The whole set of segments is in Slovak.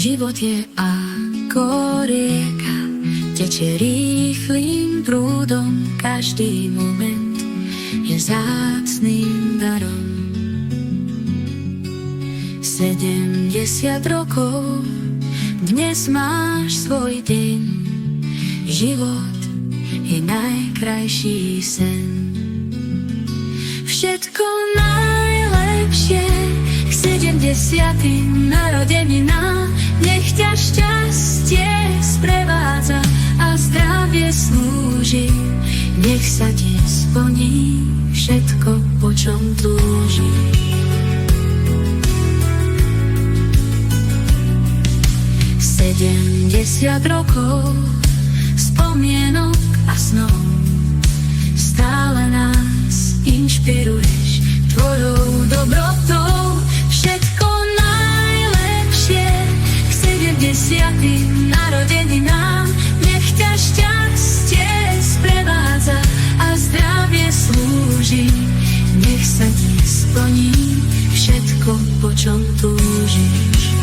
Život je ako rieka, teče rýchlým prúdom, každý moment je vzácnym darom. 70 rokov, dnes máš svoj deň, život je najkrajší sen. Všetko najlepšie k 70. narodeninám, nech ťa šťastie sprevádza a zdravie slúži. Nech sa ti splní všetko, po čom túžiš. 70 rokov spomienok a snov, stále nás inšpiruješ tvojou dobrotou. Všetko najlepšie k 70. narodeninám, nech ťa šťastie sprevádza a zdravie slúži. Nech sa ti splní všetko, po čom túžiš.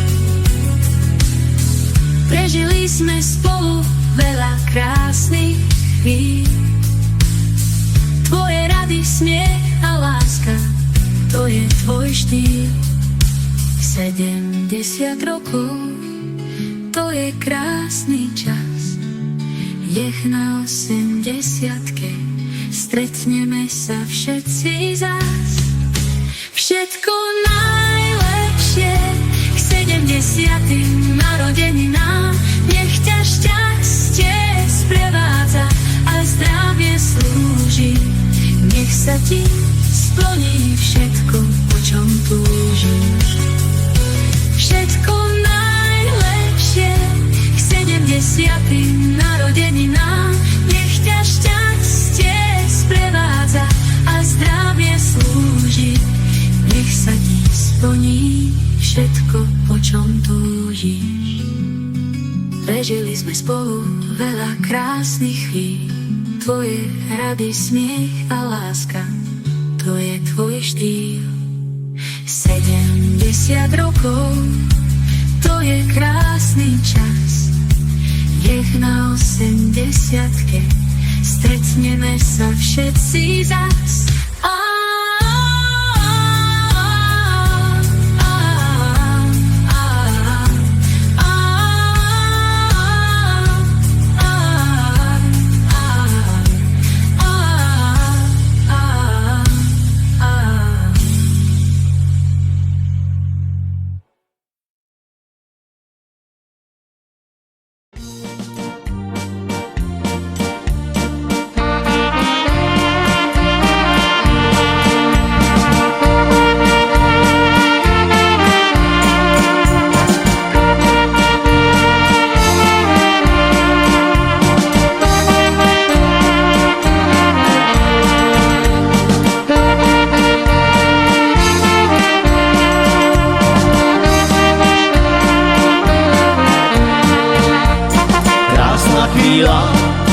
Prežili sme spolu veľa krásnych chvíľ, tvoje rady, smiech a láska, to je tvoj štýl. 70 rokov, to je krásny čas, nech na 80-ke stretneme sa všetci zás. Všetko najlepšie k 70. narodeninám, nech ťa šťastie sprevádza a zdravie slúži. Nech sa ti splní všetko, po čom túžiš. Všetko najlepšie k 70. narodeninám, nech ťa šťastie sprevádza a zdravie slúži. Nech sa ti splní všetko, po čom túžiš. Prežili sme spolu veľa krásnych chvíľ, tvoje rady, smiech a láska, to je tvoj štýl. 70 rokov, to je krásny čas, nech na 80-ke stretneme sa všetci zás.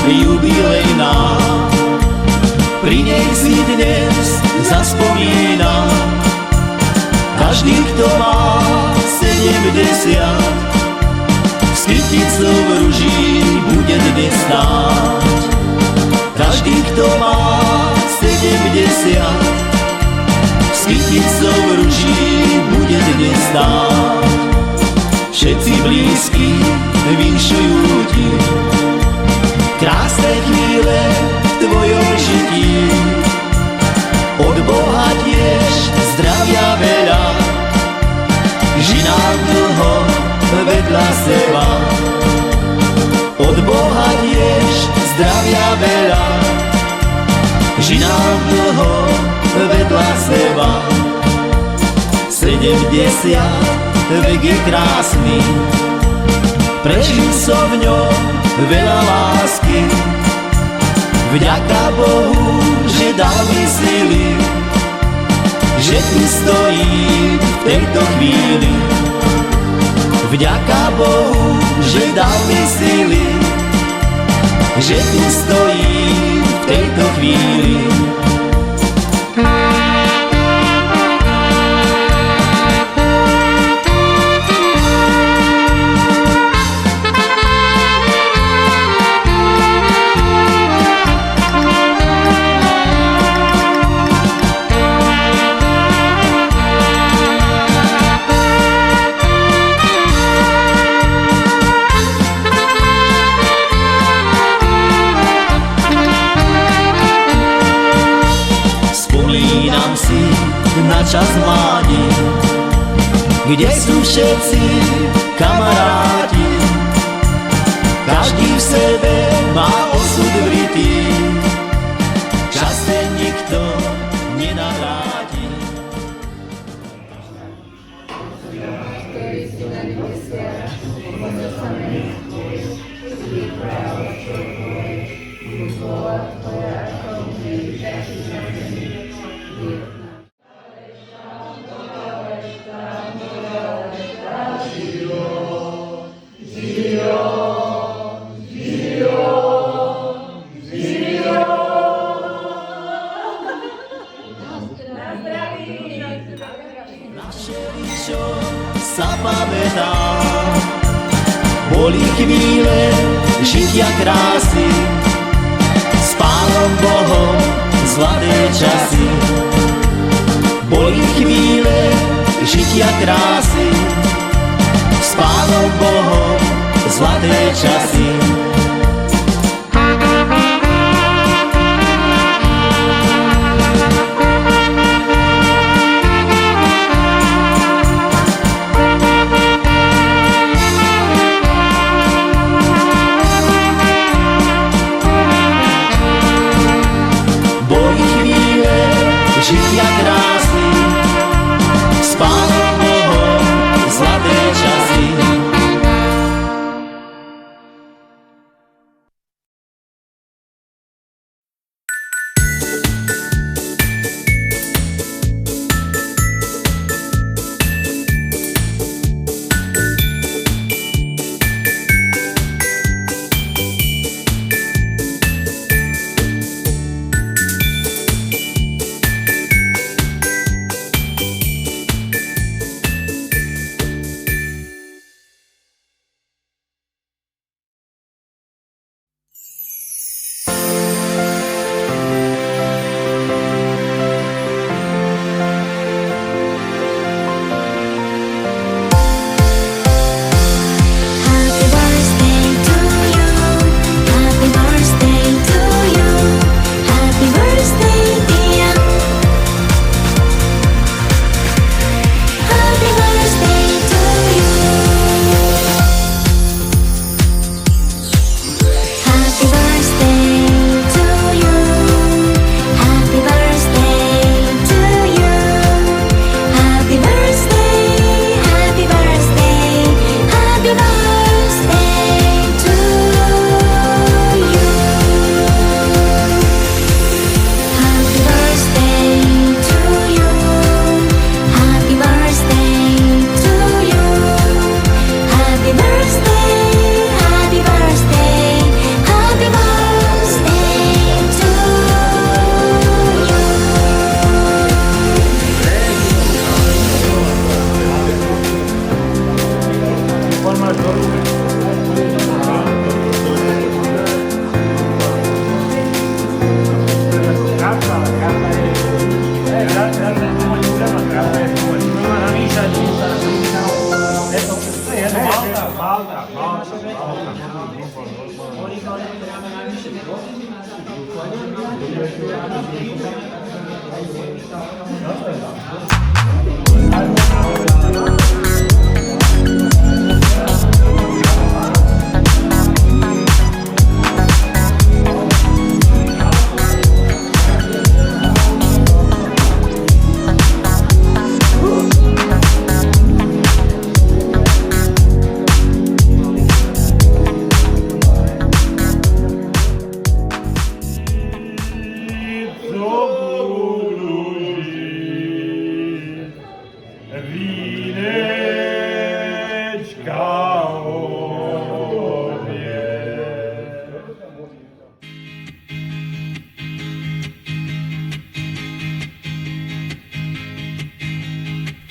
Jubilejná, pri nej si dnes zaspomína. Každý, kto má 70, s kyticou ruží bude dnes stáť. Každý, kto má 70, s kyticou ruží bude dnes stáť. Všetci blízky vinšujú ti krásne chvíle v tvojom žití. Od Boha tiež zdravia veľa, ži nám dlho vedľa seba. Od Boha tiež zdravia veľa, ži nám dlho vedľa seba. 70 vek je krásny, prežil som v ňom veľa lásky. Vďaka Bohu, že dal mi sily, že tu stojím v tejto chvíli. Vďaka Bohu, že dal mi sily, že tu stojím v tejto chvíli. na čas mládí, kde sú všetci kamaráti. Každý v sebe má osud vrytý, čas ten nikto nenavráti. Čo sa pamätá, boli chvíle žitia krásy, s Pánom Bohom zlaté časy. Boli chvíle žitia krásy, s Pánom Bohom zlaté časy. Žitia krásy, s Pánom Bohom zlaté časy.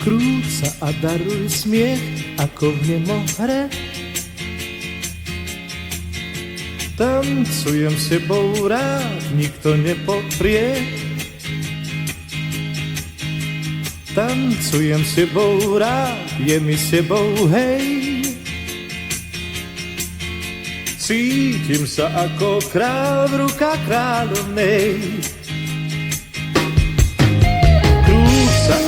Krúť sa a daruj smiech, ako v nemohre. Tancujem s tebou rád, nikto nepoprie. Tancujem s tebou rád, je mi s tebou hej. Cítim sa ako král v rukách kráľovnej. Krúť sa